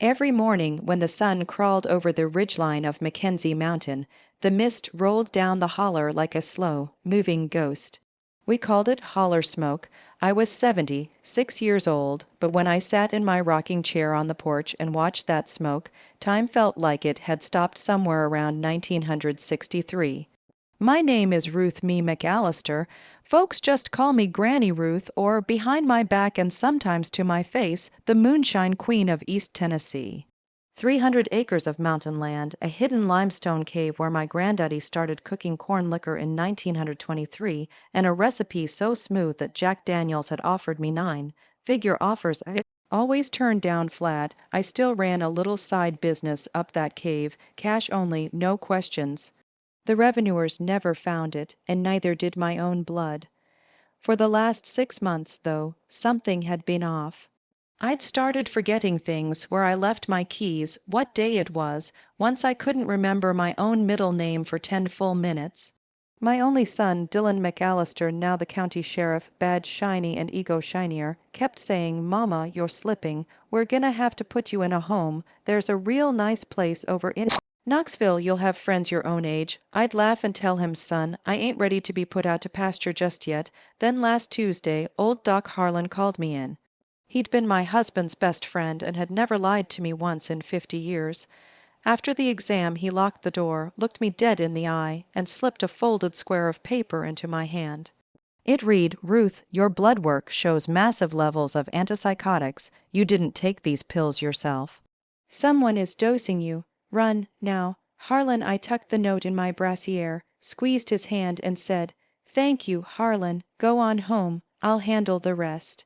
Every morning when the sun crawled over the ridgeline of Mackenzie Mountain, the mist rolled down the holler like a slow, moving ghost. We called it holler smoke. I was 76 years old, but when I sat in my rocking chair on the porch and watched that smoke, time felt like it had stopped somewhere around 1963. My name is Ruth Me McAllister. Folks just call me Granny Ruth, or behind my back and sometimes to my face, the Moonshine Queen of East Tennessee. 300 acres of mountain land, a hidden limestone cave where my granddaddy started cooking corn liquor in 1923, and a recipe so smooth that Jack Daniels had offered me 9-figure offers I always turned down flat. I still ran a little side business up that cave, cash only, no questions. The revenuers never found it, and neither did my own blood. For the last 6 months, though, something had been off. I'd started forgetting things, where I left my keys, what day it was. Once I couldn't remember my own middle name for 10 full minutes. My only son, Dylan McAllister, now the county sheriff, badge shiny and ego shinier, kept saying, "Mama, you're slipping. We're gonna have to put you in a home. There's a real nice place over in Knoxville. You'll have friends your own age." I'd laugh and tell him, "Son, I ain't ready to be put out to pasture just yet." Then last Tuesday, old Doc Harlan called me in. He'd been my husband's best friend and had never lied to me once in 50 years. After the exam, he locked the door, looked me dead in the eye, and slipped a folded square of paper into my hand. It read, "Ruth, your blood work shows massive levels of antipsychotics. You didn't take these pills yourself. Someone is dosing you. Run, now." Harlan, I tucked the note in my brassiere, squeezed his hand, and said, "Thank you, Harlan. Go on home. I'll handle the rest."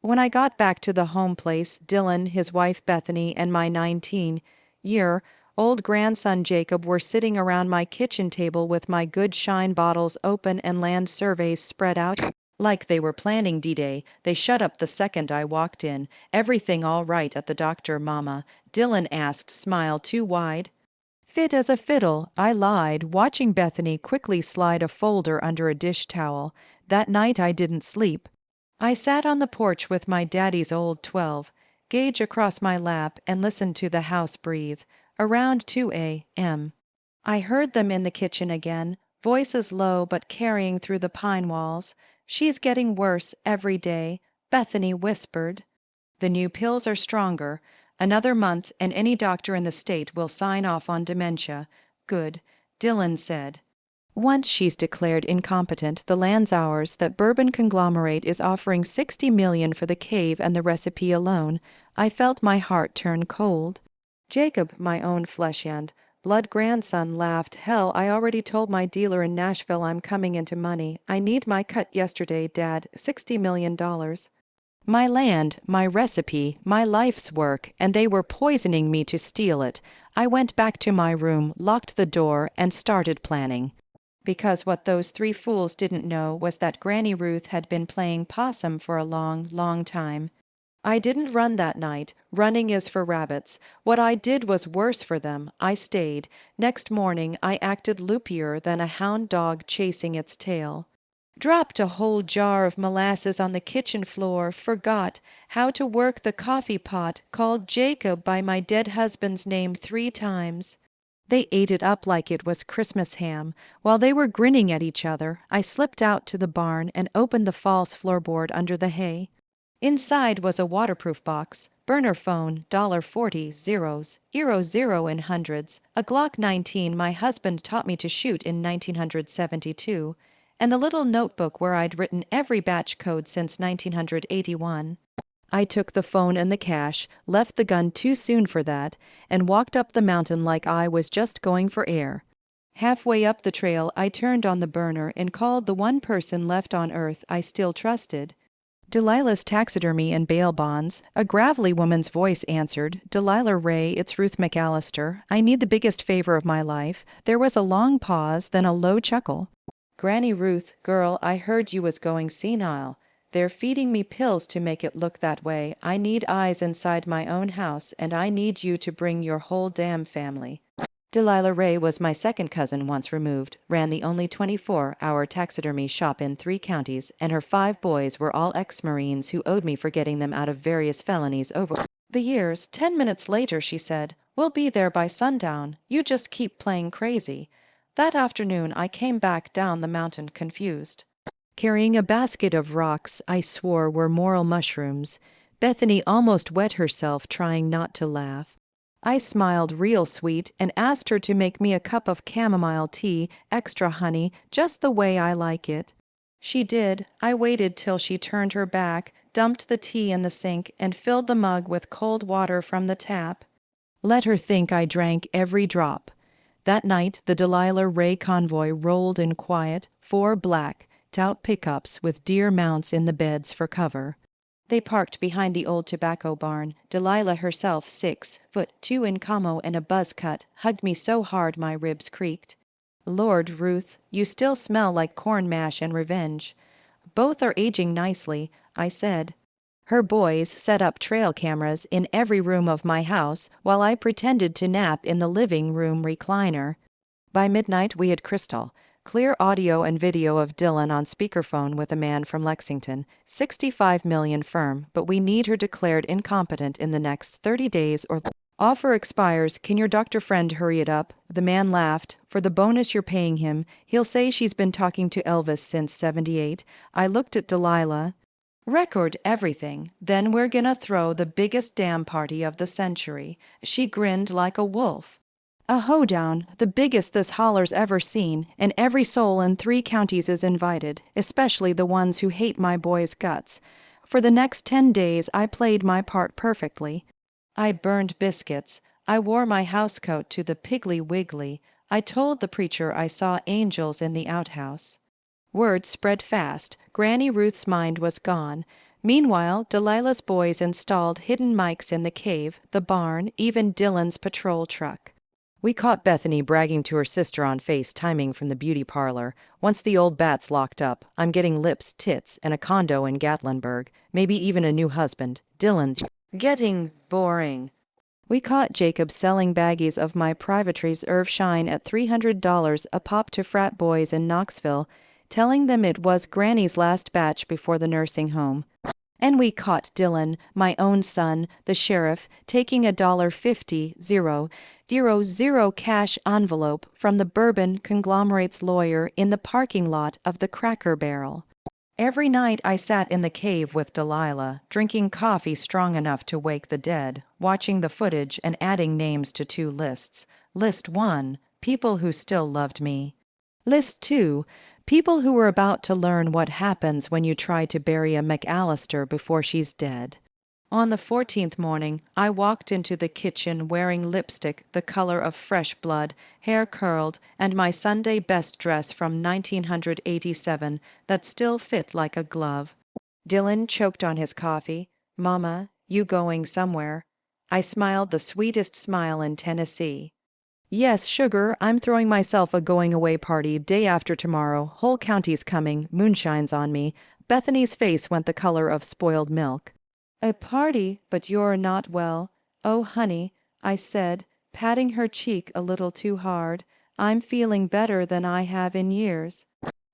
When I got back to the home place, Dylan, his wife Bethany, and my 19-year-old grandson Jacob were sitting around my kitchen table with my good shine bottles open and land surveys spread out like they were planning D-Day. They shut up the second I walked in. "Everything all right at the doctor, Mama?" Dylan asked, smile too wide. "Fit as a fiddle," I lied, watching Bethany quickly slide a folder under a dish towel. That night I didn't sleep. I sat on the porch with my daddy's old 12 gauge across my lap and listened to the house breathe. Around 2 a.m. I heard them in the kitchen again, voices low but carrying through the pine walls. "She's getting worse every day," Bethany whispered. "The new pills are stronger. Another month and any doctor in the state will sign off on dementia." "Good," Dylan said. "Once she's declared incompetent, the land's ours. That bourbon conglomerate is offering $60 million for the cave and the recipe alone." I felt my heart turn cold. Jacob, my own flesh and blood grandson, laughed. "Hell, I already told my dealer in Nashville I'm coming into money. I need my cut yesterday, Dad. $60 million. My land, my recipe, my life's work, and they were poisoning me to steal it." I went back to my room, locked the door, and started planning. Because what those three fools didn't know was that Granny Ruth had been playing possum for a long, long time. I didn't run that night. Running is for rabbits. What I did was worse for them. I stayed. Next morning I acted loopier than a hound dog chasing its tail. Dropped a whole jar of molasses on the kitchen floor, forgot how to work the coffee pot, called Jacob by my dead husband's name 3 times. They ate it up like it was Christmas ham. While they were grinning at each other, I slipped out to the barn and opened the false floorboard under the hay. Inside was a waterproof box, burner phone, $40, zeros, euro 0 in hundreds, a Glock 19 my husband taught me to shoot in 1972, and the little notebook where I'd written every batch code since 1981. I took the phone and the cash, left the gun too soon for that, and walked up the mountain like I was just going for air. Halfway up the trail, I turned on the burner and called the one person left on earth I still trusted. "Delilah's taxidermy and bail bonds." A gravelly woman's voice answered. "Delilah Ray, it's Ruth McAllister. I need the biggest favor of my life." There was a long pause, then a low chuckle. "Granny Ruth, girl, I heard you was going senile. They're feeding me pills to make it look that way. I need eyes inside my own house, and I need you to bring your whole damn family." Delilah Ray was my second cousin once removed, ran the only 24-hour taxidermy shop in 3 counties, and her 5 boys were all ex-Marines who owed me for getting them out of various felonies over The years, 10 minutes later, she said, "We'll be there by sundown. You just keep playing crazy." That afternoon, I came back down the mountain confused, carrying a basket of rocks I swore were moral mushrooms. Bethany almost wet herself trying not to laugh. I smiled real sweet and asked her to make me a cup of chamomile tea, extra honey, just the way I like it. She did. I waited till she turned her back, dumped the tea in the sink, and filled the mug with cold water from the tap. Let her think I drank every drop. That night, the Delilah Ray convoy rolled in quiet, 4 black, tout pickups with deer mounts in the beds for cover. They parked behind the old tobacco barn. Delilah herself, 6'2" in camo and a buzz cut, hugged me so hard my ribs creaked. "Lord, Ruth, you still smell like corn mash and revenge." "Both are aging nicely," I said. Her boys set up trail cameras in every room of my house while I pretended to nap in the living room recliner. By midnight we had crystal, clear audio and video of Dylan on speakerphone with a man from Lexington, 65 million firm, but we need her declared incompetent in the next 30 days or offer expires. Can your doctor friend hurry it up? The man laughed. For the bonus you're paying him, he'll say she's been talking to Elvis since 78. I looked at Delilah. Record everything, then we're gonna throw the biggest damn party of the century. She grinned like a wolf. A hoedown, the biggest this holler's ever seen, and every soul in 3 counties is invited, especially the ones who hate my boy's guts. For the next 10 days I played my part perfectly. I burned biscuits. I wore my housecoat to the Piggly Wiggly. I told the preacher I saw angels in the outhouse. Word spread fast. Granny Ruth's mind was gone. Meanwhile, Delilah's boys installed hidden mics in the cave, the barn, even Dylan's patrol truck. We caught Bethany bragging to her sister on FaceTiming from the beauty parlor. "Once the old bat's locked up, I'm getting lips, tits, and a condo in Gatlinburg, maybe even a new husband. Dylan's getting boring." We caught Jacob selling baggies of my Privateers Irv Shine at $300 a pop to frat boys in Knoxville, telling them it was Granny's last batch before the nursing home. And we caught Dylan, my own son, the sheriff, taking $1.50 cash envelope from the Bourbon Conglomerate's lawyer in the parking lot of the Cracker Barrel. Every night I sat in the cave with Delilah, drinking coffee strong enough to wake the dead, watching the footage and adding names to 2 lists. List 1, people who still loved me. List 2, people who were about to learn what happens when you try to bury a McAllister before she's dead. On the 14th morning, I walked into the kitchen wearing lipstick the color of fresh blood, hair curled, and my Sunday best dress from 1987 that still fit like a glove. Dylan choked on his coffee. "Mama, you going somewhere?" I smiled the sweetest smile in Tennessee. "Yes, sugar, I'm throwing myself a going-away party day after tomorrow. Whole county's coming, moonshine's on me." Bethany's face went the color of spoiled milk. "A party, but you're not well." "Oh, honey," I said, patting her cheek a little too hard, "I'm feeling better than I have in years."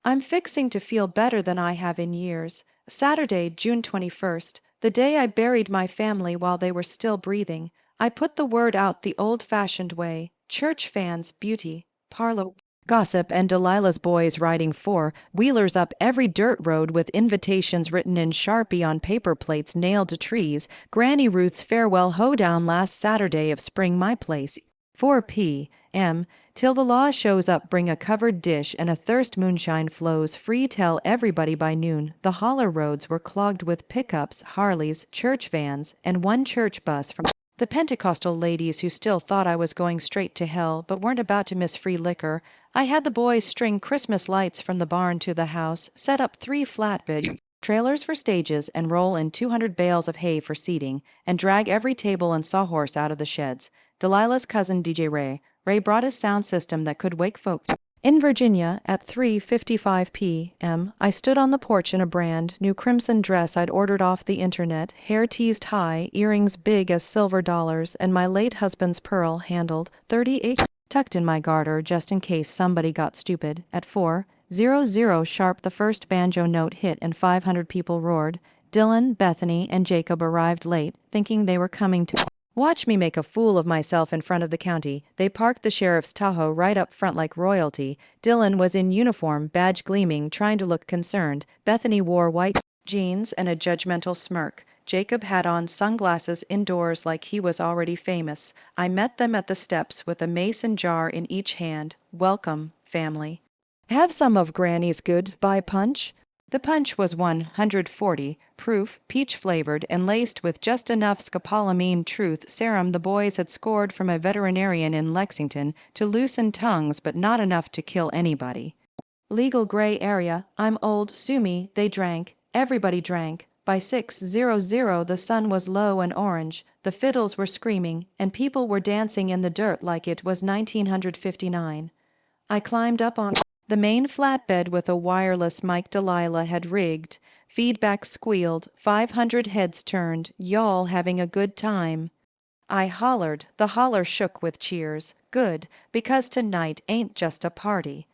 I'm fixing to feel better than I have in years. Saturday, June 21st, the day I buried my family while they were still breathing. I put the word out the old-fashioned way. Church fans, beauty, parlor gossip, and Delilah's boys riding 4-wheelers up every dirt road with invitations written in Sharpie on paper plates nailed to trees. Granny Ruth's farewell hoedown last Saturday of spring my place. 4 p.m. Till the law shows up, bring a covered dish and a thirst moonshine flows free. Tell everybody by noon. The holler roads were clogged with pickups, Harleys, church vans, and 1 church bus from the Pentecostal ladies who still thought I was going straight to hell but weren't about to miss free liquor. I had the boys string Christmas lights from the barn to the house, set up 3 flatbed trailers for stages, and roll in 200 bales of hay for seating, and drag every table and sawhorse out of the sheds. Delilah's cousin DJ Ray brought his sound system that could wake folks. In Virginia, at 3:55 p.m., I stood on the porch in a brand new crimson dress I'd ordered off the internet, hair teased high, earrings big as silver dollars, and my late husband's pearl-handled 38 tucked in my garter just in case somebody got stupid. At 4:00 sharp, the first banjo note hit and 500 people roared. Dylan, Bethany, and Jacob arrived late, thinking they were coming to watch me make a fool of myself in front of the county. They parked the sheriff's Tahoe right up front like royalty. Dylan was in uniform, badge gleaming, trying to look concerned. Bethany wore white jeans and a judgmental smirk. Jacob had on sunglasses indoors like he was already famous. I met them at the steps with a mason jar in each hand. Welcome, family. Have some of Granny's goodbye punch? The punch was 140 proof, peach-flavored, and laced with just enough scopolamine truth serum the boys had scored from a veterinarian in Lexington to loosen tongues but not enough to kill anybody. Legal gray area, I'm old, sue me, they drank, everybody drank. By 6:00 the sun was low and orange, the fiddles were screaming, and people were dancing in the dirt like it was 1959. I climbed up on the main flatbed with a wireless mic Delilah had rigged. Feedback squealed, 500 heads turned, y'all having a good time. I hollered, the holler shook with cheers. Good, because tonight ain't just a party.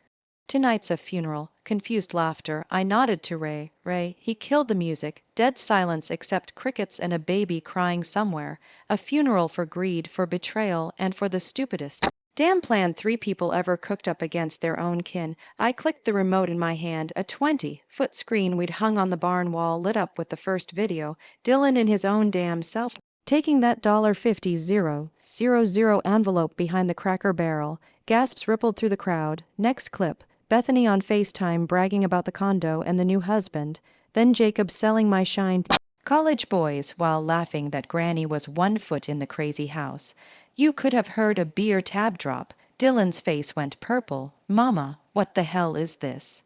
Tonight's a funeral. Confused laughter. I nodded to Ray. Ray, he killed the music. Dead silence except crickets and a baby crying somewhere. A funeral for greed, for betrayal, and for the stupidest damn plan 3 people ever cooked up against their own kin. I clicked the remote in my hand. A 20-foot screen we'd hung on the barn wall lit up with the first video. Dylan in his own damn self, taking that $50,000 envelope behind the Cracker Barrel. Gasps rippled through the crowd. Next clip. Bethany on FaceTime bragging about the condo and the new husband. Then Jacob selling my shine. College boys, while laughing that Granny was 1 foot in the crazy house. You could have heard a beer tab drop. Dylan's face went purple. Mama, what the hell is this?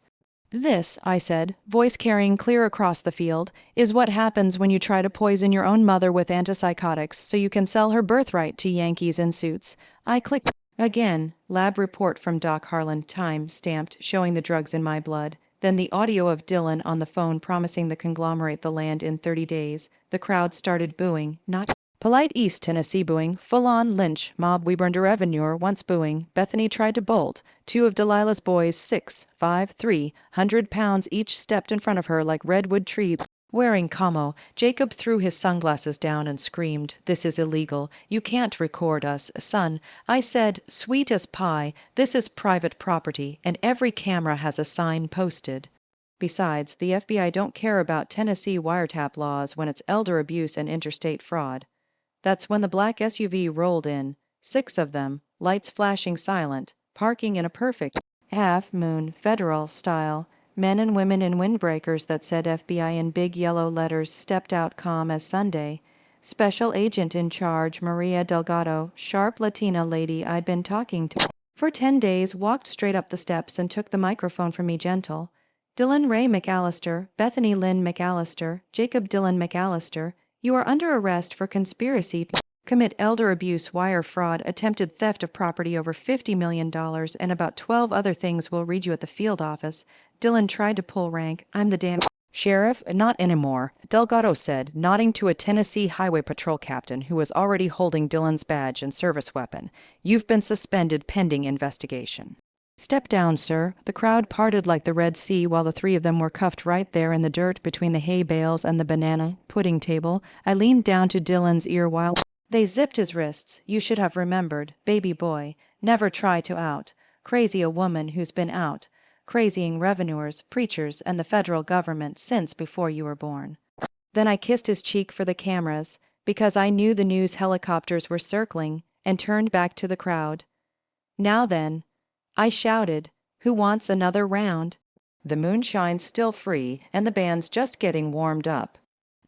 This, I said, voice carrying clear across the field, is what happens when you try to poison your own mother with antipsychotics so you can sell her birthright to Yankees in suits. I clicked again. Lab report from Doc Harlan, time stamped, showing the drugs in my blood. Then the audio of Dylan on the phone promising the conglomerate the land in 30 days. The crowd started booing, not polite East Tennessee booing, full-on lynch, mob we burned a revenue once booing. Bethany tried to bolt. 2 of Delilah's boys, 6, 5, 300 pounds each, stepped in front of her like redwood trees. Wearing camo, Jacob threw his sunglasses down and screamed, "This is illegal. You can't record us, son." I said, "Sweet as pie, this is private property, and every camera has a sign posted." Besides, the FBI don't care about Tennessee wiretap laws when it's elder abuse and interstate fraud. That's when the black SUV rolled in, 6 of them, lights flashing silent, parking in a perfect half-moon federal style. Men and women in windbreakers that said FBI in big yellow letters stepped out calm as Sunday. Special agent in charge, Maria Delgado, sharp Latina lady I'd been talking to for 10 days, walked straight up the steps and took the microphone from me gentle. Dylan Ray McAllister, Bethany Lynn McAllister, Jacob Dylan McAllister, you are under arrest for conspiracy to commit elder abuse, wire fraud, attempted theft of property over $50 million, and about 12 other things we'll read you at the field office. Dylan tried to pull rank. I'm the damn sheriff? Not anymore, Delgado said, nodding to a Tennessee Highway Patrol captain who was already holding Dylan's badge and service weapon. You've been suspended pending investigation. Step down, sir. The crowd parted like the Red Sea while the 3 of them were cuffed right there in the dirt between the hay bales and the banana pudding table. I leaned down to Dylan's ear while they zipped his wrists. You should have remembered, baby boy, never try to out. Crazy a woman who's been out. Crazying revenuers, preachers, and the federal government since before you were born. Then I kissed his cheek for the cameras, because I knew the news helicopters were circling, and turned back to the crowd. Now then, I shouted, who wants another round? The moonshine's still free, and the band's just getting warmed up.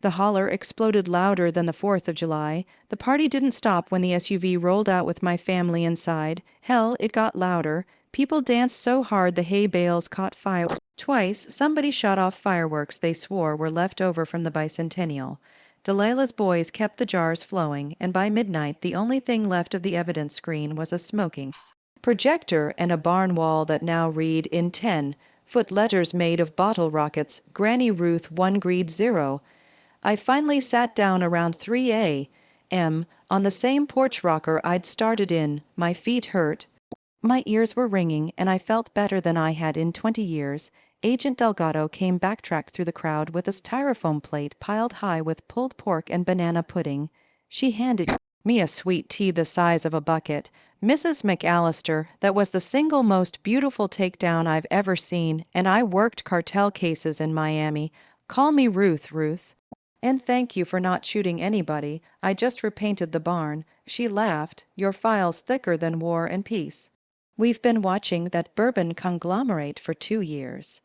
The holler exploded louder than the 4th of July. The party didn't stop when the SUV rolled out with my family inside. Hell, it got louder. People danced so hard the hay bales caught fire. Twice, somebody shot off fireworks they swore were left over from the bicentennial. Delilah's boys kept the jars flowing, and by midnight the only thing left of the evidence screen was a smoking projector and a barn wall that now read in 10-foot letters made of bottle rockets, Granny Ruth 1 Greed 0. I finally sat down around 3 a.m. on the same porch rocker I'd started in. My feet hurt. My ears were ringing, and I felt better than I had in 20 years. Agent Delgado came backtracked through the crowd with a styrofoam plate piled high with pulled pork and banana pudding. She handed me a sweet tea the size of a bucket. Mrs. McAllister, that was the single most beautiful takedown I've ever seen, and I worked cartel cases in Miami. Call me Ruth, Ruth. And thank you for not shooting anybody. I just repainted the barn. She laughed. Your file's thicker than War and Peace. We've been watching that bourbon conglomerate for 2 years.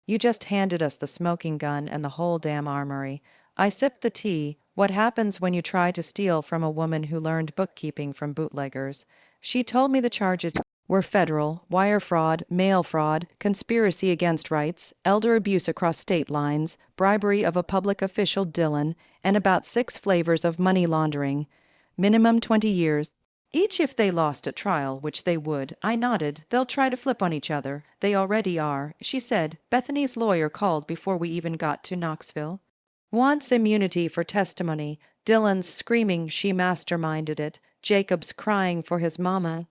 You just handed us the smoking gun and the whole damn armory. I sipped the tea. What happens when you try to steal from a woman who learned bookkeeping from bootleggers? She told me the charges were federal, wire fraud, mail fraud, conspiracy against rights, elder abuse across state lines, bribery of a public official Dylan, and about 6 flavors of money laundering. Minimum 20 years. Each if they lost at trial, which they would. I nodded. They'll try to flip on each other. They already are, she said. Bethany's lawyer called before we even got to Knoxville. Wants immunity for testimony. Dylan's screaming she masterminded it. Jacob's crying for his mama.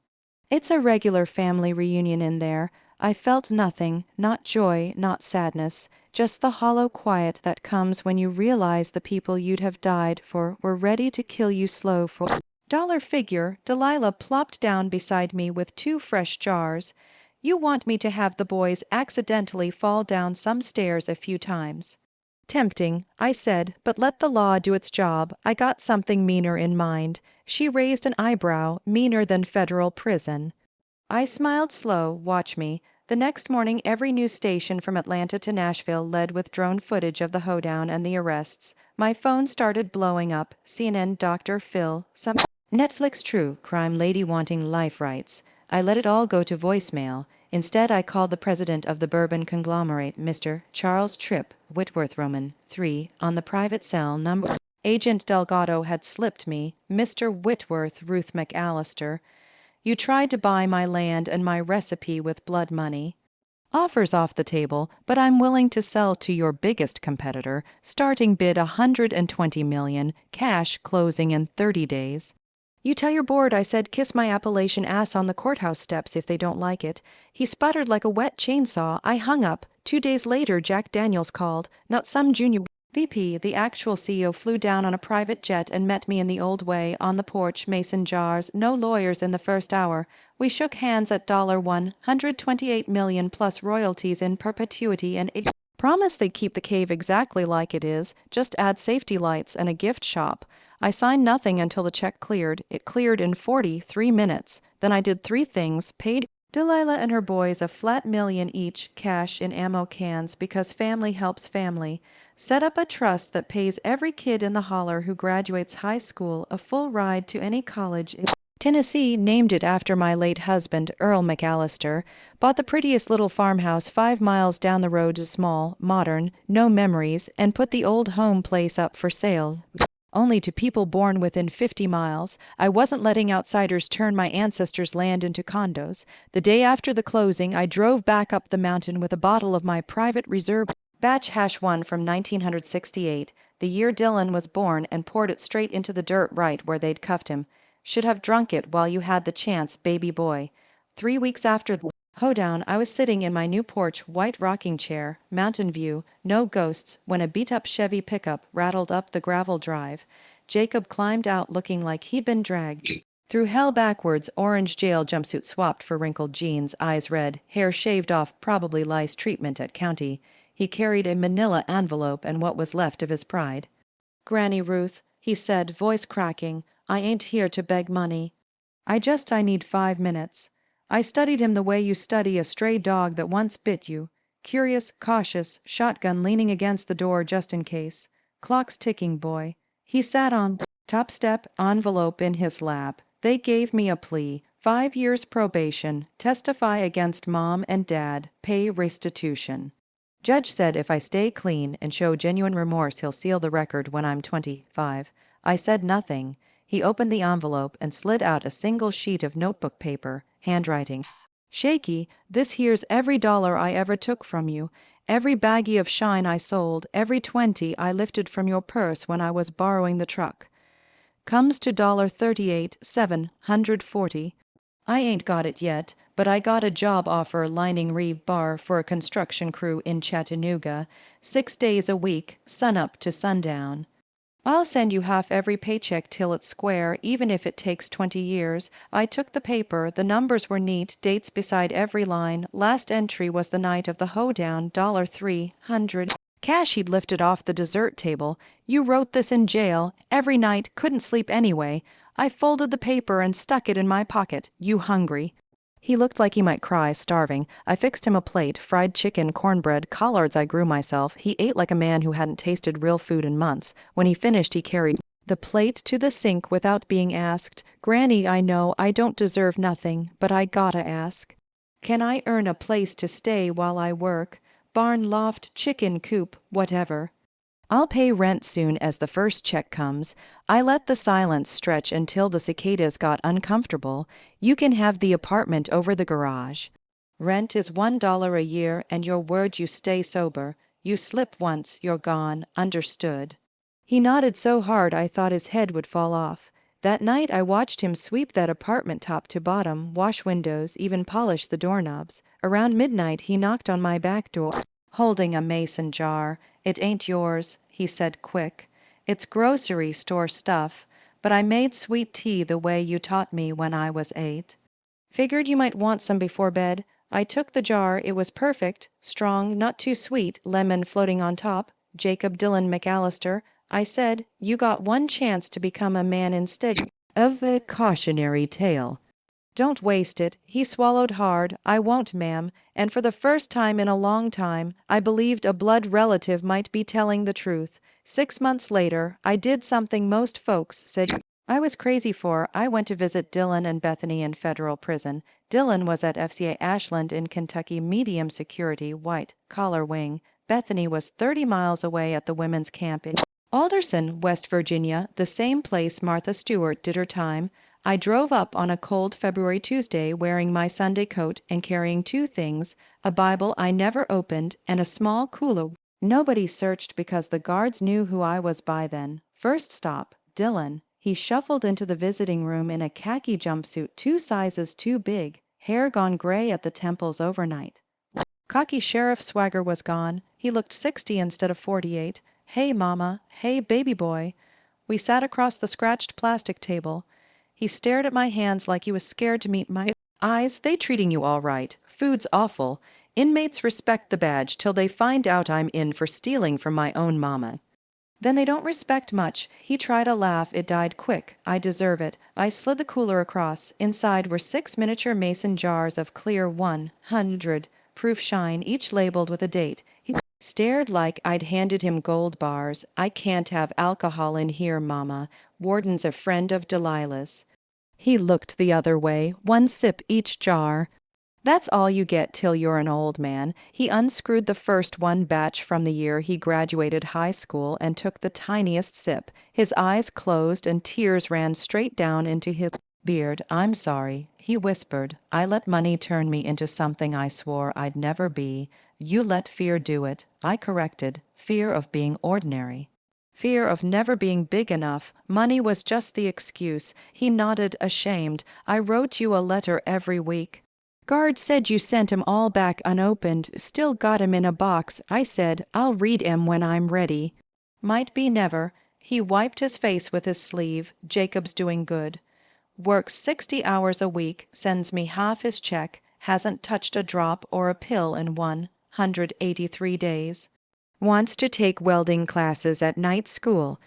It's a regular family reunion in there. I felt nothing, not joy, not sadness, just the hollow quiet that comes when you realize the people you'd have died for were ready to kill you slow for dollar figure. Delilah plopped down beside me with 2 fresh jars. You want me to have the boys accidentally fall down some stairs a few times. Tempting, I said, but let the law do its job. I got something meaner in mind. She raised an eyebrow, meaner than federal prison. I smiled slow. Watch me. The next morning every news station from Atlanta to Nashville led with drone footage of the hoedown and the arrests. My phone started blowing up. CNN, Dr. Phil, some Netflix true crime lady wanting life rights. I let it all go to voicemail. Instead, I called the president of the bourbon conglomerate, Mr. Charles Tripp, Whitworth Roman, 3, on the private cell number. Agent Delgado had slipped me, Mr. Whitworth, Ruth McAllister. You tried to buy my land and my recipe with blood money. Offers off the table, but I'm willing to sell to your biggest competitor. Starting bid $120 million, cash closing in 30 days. You tell your board I said kiss my Appalachian ass on the courthouse steps if they don't like it. He sputtered like a wet chainsaw. I hung up. 2 days later, Jack Daniels called. Not some junior VP, the actual CEO flew down on a private jet and met me in the old way, on the porch, mason jars, no lawyers in the first hour. We shook hands at $128 million plus royalties in perpetuity and it promised they'd keep the cave exactly like it is, just add safety lights and a gift shop. I signed nothing until the check cleared. It cleared in 43 minutes. Then I did 3 things, paid Delilah and her boys a flat $1 million each, cash in ammo cans because family helps family. Set up a trust that pays every kid in the holler who graduates high school a full ride to any college in Tennessee. Named it after my late husband, Earl McAllister. Bought the prettiest little farmhouse 5 miles down the road, small, modern, no memories, and put the old home place up for sale. Only to people born within 50 miles. I wasn't letting outsiders turn my ancestors' land into condos. The day after the closing, I drove back up the mountain with a bottle of my private reserve batch #1 from 1968, the year Dylan was born, and poured it straight into the dirt right where they'd cuffed him. Should have drunk it while you had the chance, baby boy. 3 weeks after the Hoedown, I was sitting in my new porch, white rocking chair, mountain view, no ghosts, when a beat-up Chevy pickup rattled up the gravel drive. Jacob climbed out looking like he'd been dragged through hell backwards, orange jail jumpsuit swapped for wrinkled jeans, eyes red, hair shaved off, probably lice treatment at county. He carried a manila envelope and what was left of his pride. "Granny Ruth," he said, voice cracking, "I ain't here to beg money. I need 5 minutes." I studied him the way you study a stray dog that once bit you. Curious, cautious, shotgun leaning against the door just in case. Clock's ticking, boy. He sat on top step, envelope in his lap. They gave me a plea. 5 years probation. Testify against mom and dad. Pay restitution. Judge said if I stay clean and show genuine remorse, he'll seal the record when I'm 25. I said nothing. He opened the envelope and slid out a single sheet of notebook paper, handwriting shaky. "This here's every dollar I ever took from you, every baggie of shine I sold, every 20 I lifted from your purse when I was borrowing the truck. Comes to $38,740. I ain't got it yet, but but I got a job offer lining Reeve Bar for a construction crew in Chattanooga, 6 days a week, sunup to sundown. I'll send you half every paycheck till it's square, even if it takes 20 years. I took the paper, the numbers were neat, dates beside every line. Last entry was the night of the Hoedown, $300. Cash he'd lifted off the dessert table. You wrote this in jail, every night, couldn't sleep anyway. I folded the paper and stuck it in my pocket. You hungry? He looked like he might cry, starving. I fixed him a plate, fried chicken, cornbread, collards I grew myself. He ate like a man who hadn't tasted real food in months. When he finished, he carried the plate to the sink without being asked. Granny, I know I don't deserve nothing, but I gotta ask. Can I earn a place to stay while I work? Barn, loft, chicken coop, whatever. I'll pay rent soon as the first check comes. I let the silence stretch until the cicadas got uncomfortable. You can have the apartment over the garage. Rent is $1 a year, and your word you stay sober. You slip once, you're gone, understood. He nodded so hard I thought his head would fall off. That night I watched him sweep that apartment top to bottom, wash windows, even polish the doorknobs. Around midnight he knocked on my back door, holding a mason jar. It ain't yours, he said quick. It's grocery store stuff, but I made sweet tea the way you taught me when I was 8. Figured you might want some before bed. I took the jar. It was perfect, strong, not too sweet, lemon floating on top. Jacob Dylan McAllister. I said, you got one chance to become a man instead of a cautionary tale. Don't waste it. He swallowed hard. I won't, ma'am. And for the first time in a long time, I believed a blood relative might be telling the truth. 6 months later, I did something most folks said I was crazy for. I went to visit Dylan and Bethany in federal prison. Dylan was at FCA Ashland in Kentucky, medium security, white collar wing. Bethany was 30 miles away at the women's camp in Alderson, West Virginia, the same place Martha Stewart did her time. I drove up on a cold February Tuesday wearing my Sunday coat and carrying 2 things, a Bible I never opened and a small cooler. Nobody searched because the guards knew who I was by then. First stop, Dylan. He shuffled into the visiting room in a khaki jumpsuit 2 sizes too big, hair gone gray at the temples overnight. Cocky sheriff swagger was gone. He looked 60 instead of 48. Hey, Mama. Hey, baby boy. We sat across the scratched plastic table. He stared at my hands like he was scared to meet my eyes. They treating you all right. Food's awful. Inmates respect the badge till they find out I'm in for stealing from my own mama. Then they don't respect much. He tried a laugh. It died quick. I deserve it. I slid the cooler across. Inside were 6 miniature mason jars of clear 100 proof shine, each labeled with a date. He stared like I'd handed him gold bars. I can't have alcohol in here, Mama. Warden's a friend of Delilah's. He looked the other way. 1 sip each jar. That's all you get till you're an old man. He unscrewed the first 1 batch from the year he graduated high school and took the tiniest sip. His eyes closed and tears ran straight down into his beard. I'm sorry, he whispered. I let money turn me into something I swore I'd never be. You let fear do it. I corrected. Fear of being ordinary. Fear of never being big enough. Money was just the excuse. He nodded, ashamed. I wrote you a letter every week. Guard said you sent 'em all back unopened. Still got 'em in a box. I said, I'll read 'em when I'm ready. Might be never. He wiped his face with his sleeve. Jacob's doing good. Works 60 hours a week, sends me half his check, hasn't touched a drop or a pill in 183 days. Wants to take welding classes at night school.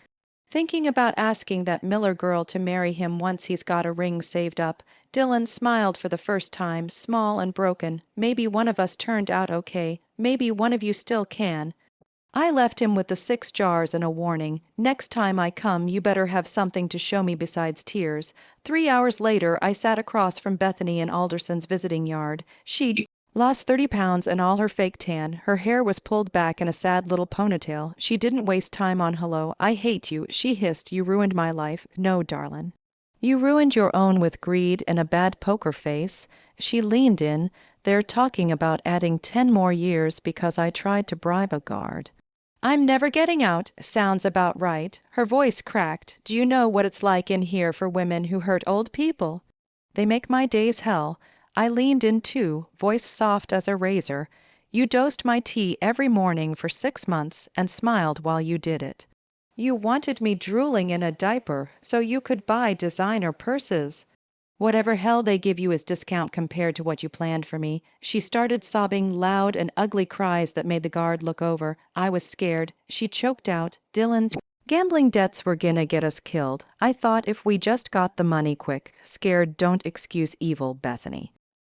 Thinking about asking that Miller girl to marry him once he's got a ring saved up. Dylan smiled for the first time, small and broken. Maybe one of us turned out okay. Maybe one of you still can. I left him with the 6 jars and a warning. Next time I come, you better have something to show me besides tears. 3 hours later, I sat across from Bethany in Alderson's visiting yard. She'd lost 30 pounds and all her fake tan. Her hair was pulled back in a sad little ponytail. She didn't waste time on hello. I hate you, she hissed. You ruined my life. No, darlin'. You ruined your own with greed and a bad poker face. She leaned in. They're talking about adding 10 more years because I tried to bribe a guard. I'm never getting out. Sounds about right. Her voice cracked. Do you know what it's like in here for women who hurt old people? They make my days hell. I leaned in too, voice soft as a razor. You dosed my tea every morning for 6 months and smiled while you did it. You wanted me drooling in a diaper so you could buy designer purses. Whatever hell they give you is discount compared to what you planned for me. She started sobbing loud and ugly cries that made the guard look over. I was scared. She choked out, Dylan's gambling debts were gonna get us killed. I thought if we just got the money quick. Scared don't excuse evil, Bethany.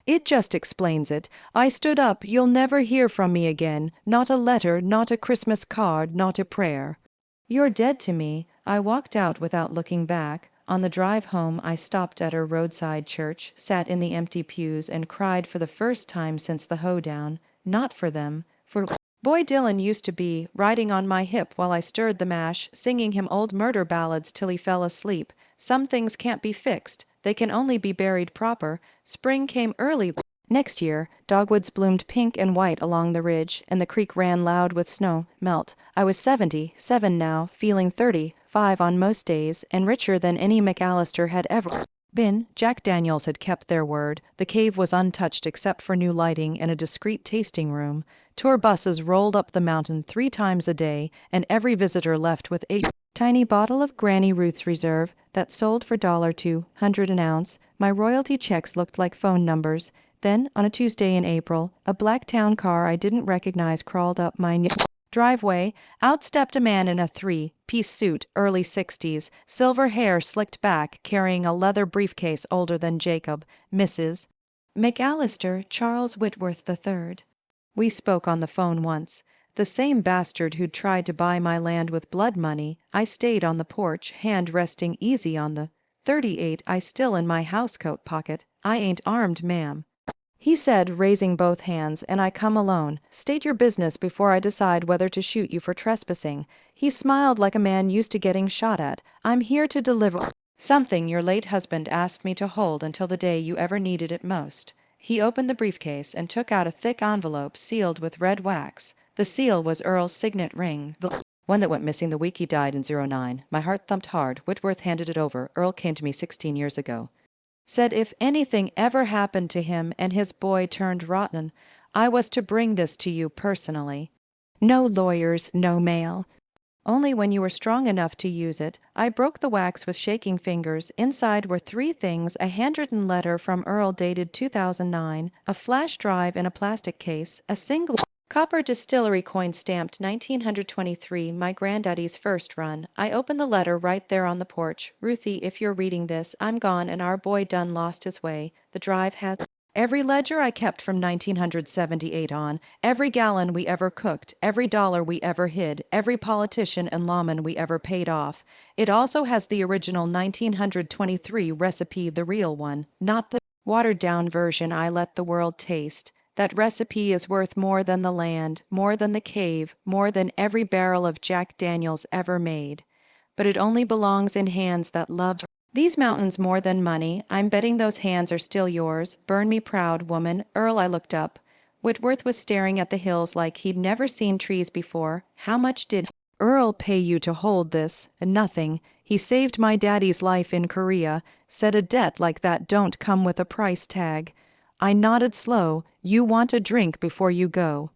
It just explains it. I stood up. You'll never hear from me again. Not a letter, not a Christmas card, not a prayer. You're dead to me. I walked out without looking back. On the drive home, I stopped at a roadside church, sat in the empty pews, and cried for the first time since the hoedown. Not for them, for Boy Dylan used to be, riding on my hip while I stirred the mash, singing him old murder ballads till he fell asleep. Some things can't be fixed. They can only be buried proper. Spring came early. Next year, dogwoods bloomed pink and white along the ridge, and the creek ran loud with snow melt. I was 77 now, feeling 35 on most days, and richer than any McAllister had ever been. Jack Daniels had kept their word. The cave was untouched except for new lighting and a discreet tasting room. Tour buses rolled up the mountain 3 times a day, and every visitor left with a tiny bottle of Granny Ruth's Reserve that sold for $200 an ounce. My royalty checks looked like phone numbers. Then, on a Tuesday in April, a black town car I didn't recognize crawled up my driveway. Out stepped a man in a 3-piece suit, early 60s, silver hair slicked back, carrying a leather briefcase older than Jacob. Mrs. McAllister, Charles Whitworth III. We spoke on the phone once. The same bastard who'd tried to buy my land with blood money. I stayed on the porch, hand resting easy on the .38 I still in my housecoat pocket. I ain't armed, ma'am. He said, raising both hands, and I come alone. State your business before I decide whether to shoot you for trespassing. He smiled like a man used to getting shot at. I'm here to deliver something your late husband asked me to hold until the day you ever needed it most. He opened the briefcase and took out a thick envelope sealed with red wax. The seal was Earl's signet ring, the one that went missing the week he died in '09. My heart thumped hard. Whitworth handed it over. Earl came to me 16 years ago. Said if anything ever happened to him and his boy turned rotten, I was to bring this to you personally. No lawyers, no mail. Only when you were strong enough to use it. I broke the wax with shaking fingers. Inside were 3 things: a handwritten letter from Earl dated 2009, a flash drive in a plastic case, a single copper distillery coin stamped 1923, my granddaddy's first run. I opened the letter right there on the porch. Ruthie, if you're reading this, I'm gone and our boy done lost his way. The drive has every ledger I kept from 1978 on, every gallon we ever cooked, every dollar we ever hid, every politician and lawman we ever paid off. It also has the original 1923 recipe, the real one, not the watered-down version I let the world taste. That recipe is worth more than the land, more than the cave, more than every barrel of Jack Daniels ever made. But it only belongs in hands that love these mountains more than money. I'm betting those hands are still yours. Burn me proud, woman. Earl, I looked up. Whitworth was staring at the hills like he'd never seen trees before. How much did Earl pay you to hold this? Nothing. He saved my daddy's life in Korea. Said a debt like that don't come with a price tag. I nodded slow. You want a drink before you go.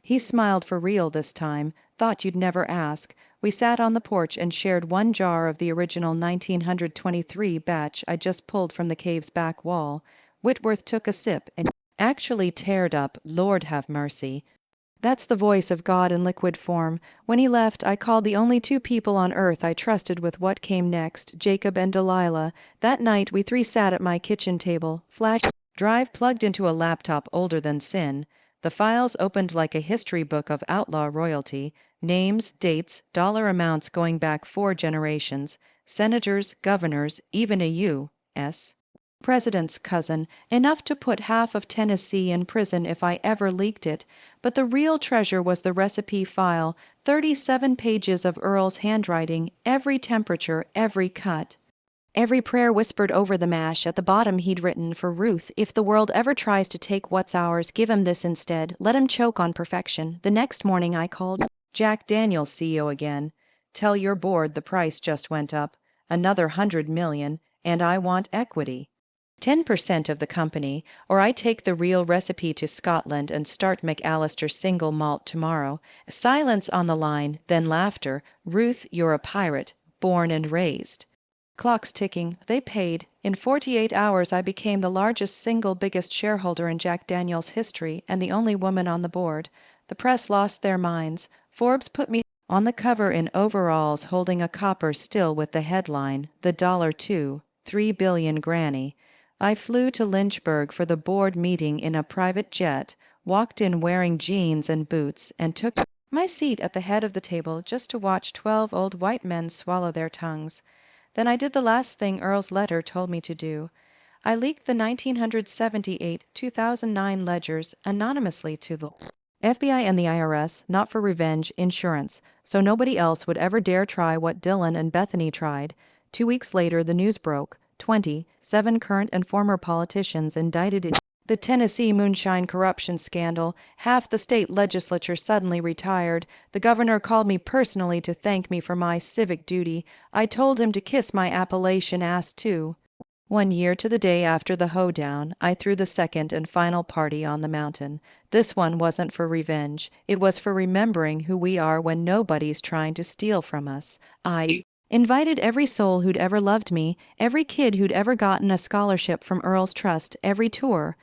He smiled for real this time. Thought you'd never ask. We sat on the porch and shared 1 jar of the original 1923 batch I just pulled from the cave's back wall. Whitworth took a sip and actually teared up. Lord have mercy. That's the voice of God in liquid form. When he left, I called the only 2 people on earth I trusted with what came next, Jacob and Delilah. That night, we 3 sat at my kitchen table, flash drive plugged into a laptop older than sin. The files opened like a history book of outlaw royalty. Names, dates, dollar amounts going back 4 generations. Senators, governors, even a U.S. president's cousin. Enough to put half of Tennessee in prison if I ever leaked it. But the real treasure was the recipe file. 37 pages of Earl's handwriting, every temperature, every cut. Every prayer whispered over the mash. At the bottom he'd written, for Ruth, if the world ever tries to take what's ours, give him this instead. Let him choke on perfection. The next morning I called Jack Daniels, CEO again. Tell your board the price just went up. Another $100 million, and I want equity. 10% of the company, or I take the real recipe to Scotland and start McAllister single malt tomorrow. Silence on the line, then laughter. Ruth, you're a pirate, born and raised. Clock's ticking. They paid. In 48 hours I became the largest single biggest shareholder in Jack Daniel's history and the only woman on the board. The press lost their minds. Forbes put me on the cover in overalls holding a copper still with the headline, "The $2, 3 billion Granny." I flew to Lynchburg for the board meeting in a private jet, walked in wearing jeans and boots, and took my seat at the head of the table just to watch 12 old white men swallow their tongues. Then I did the last thing Earl's letter told me to do. I leaked the 1978-2009 ledgers anonymously to the FBI and the IRS, not for revenge, insurance, so nobody else would ever dare try what Dylan and Bethany tried. 2 weeks later, the news broke. 27 current and former politicians indicted in the Tennessee moonshine corruption scandal. Half the state legislature suddenly retired. The governor called me personally to thank me for my civic duty. I told him to kiss my Appalachian ass too. 1 year to the day after the Hoedown, I threw the second and final party on the mountain. This one wasn't for revenge. It was for remembering who we are when nobody's trying to steal from us. I invited every soul who'd ever loved me, every kid who'd ever gotten a scholarship from Earl's Trust, every tour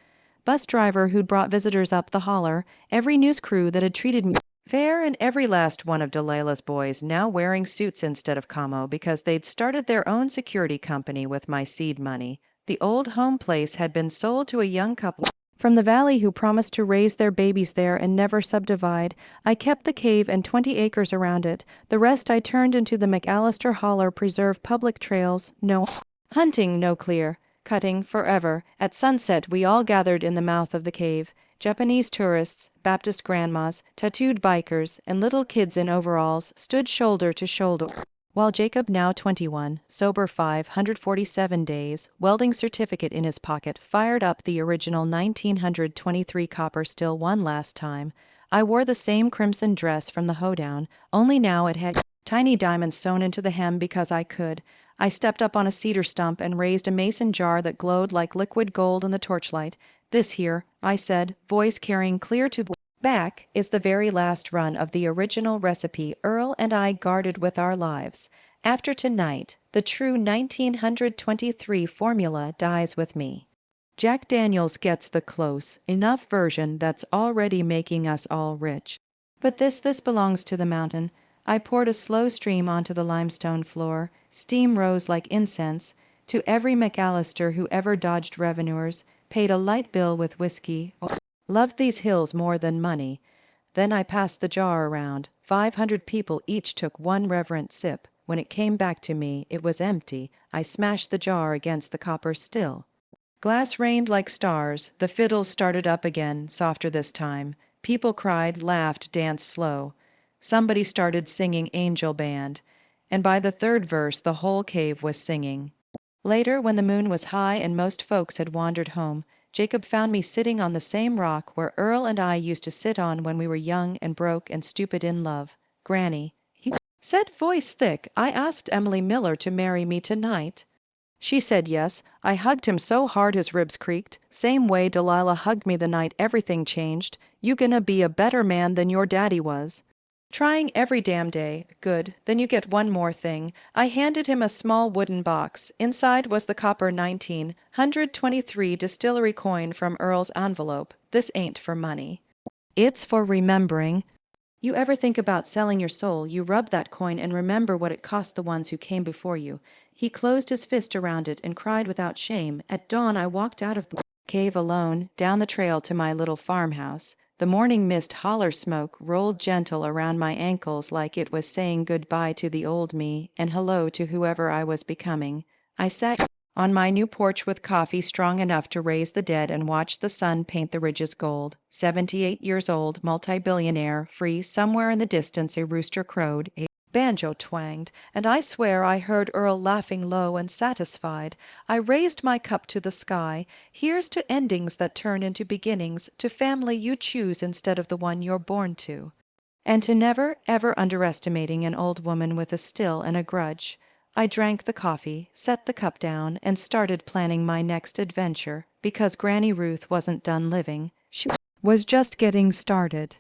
bus driver who'd brought visitors up the holler, every news crew that had treated me fair, and every last one of Delilah's boys now wearing suits instead of camo because they'd started their own security company with my seed money. The old home place had been sold to a young couple from the valley who promised to raise their babies there and never subdivide. I kept the cave and 20 acres around it. The rest I turned into the McAllister Holler Preserve public trails. No hunting, no clear cutting, forever. At sunset we all gathered in the mouth of the cave. Japanese tourists, Baptist grandmas, tattooed bikers, and little kids in overalls stood shoulder to shoulder. While Jacob, now 21, sober 547 days, welding certificate in his pocket, fired up the original 1923 copper still one last time. I wore the same crimson dress from the Hoedown, only now it had tiny diamonds sewn into the hem because I could. I stepped up on a cedar stump and raised a mason jar that glowed like liquid gold in the torchlight. "This here," I said, voice carrying clear to the back, "is the very last run of the original recipe Earl and I guarded with our lives. After tonight, the true 1923 formula dies with me. Jack Daniels gets the close enough version that's already making us all rich. But this belongs to the mountain." I poured a slow stream onto the limestone floor. Steam rose like incense. To every McAllister who ever dodged revenuers, paid a light bill with whiskey, or loved these hills more than money. Then I passed the jar around. 500 people each took one reverent sip. When it came back to me, it was empty. I smashed the jar against the copper still. Glass rained like stars. The fiddles started up again, softer this time. People cried, laughed, danced slow. Somebody started singing Angel Band, and by the third verse the whole cave was singing. Later, when the moon was high and most folks had wandered home, Jacob found me sitting on the same rock where Earl and I used to sit on when we were young and broke and stupid in love. "Granny," he said, voice thick, "I asked Emily Miller to marry me tonight." She said yes. I hugged him so hard his ribs creaked. Same way Delilah hugged me the night everything changed. "You gonna be a better man than your daddy was. Trying every damn day. Good. Then you get one more thing." I handed him a small wooden box. Inside was the copper 1923 distillery coin from Earl's envelope. "This ain't for money. It's for remembering. You ever think about selling your soul, you rub that coin and remember what it cost the ones who came before you." He closed his fist around it and cried without shame. At dawn I walked out of the cave alone, down the trail to my little farmhouse. The morning mist holler smoke rolled gentle around my ankles like it was saying goodbye to the old me and hello to whoever I was becoming. I sat on my new porch with coffee strong enough to raise the dead and watched the sun paint the ridges gold. 78 years old, multi-billionaire, free. Somewhere in the distance a rooster crowed, a banjo twanged, and I swear I heard Earl laughing low and satisfied. I raised my cup to the sky. "Here's to endings that turn into beginnings, to family you choose instead of the one you're born to, and to never, ever underestimating an old woman with a still and a grudge." I drank the coffee, set the cup down, and started planning my next adventure, because Granny Ruth wasn't done living. She was just getting started.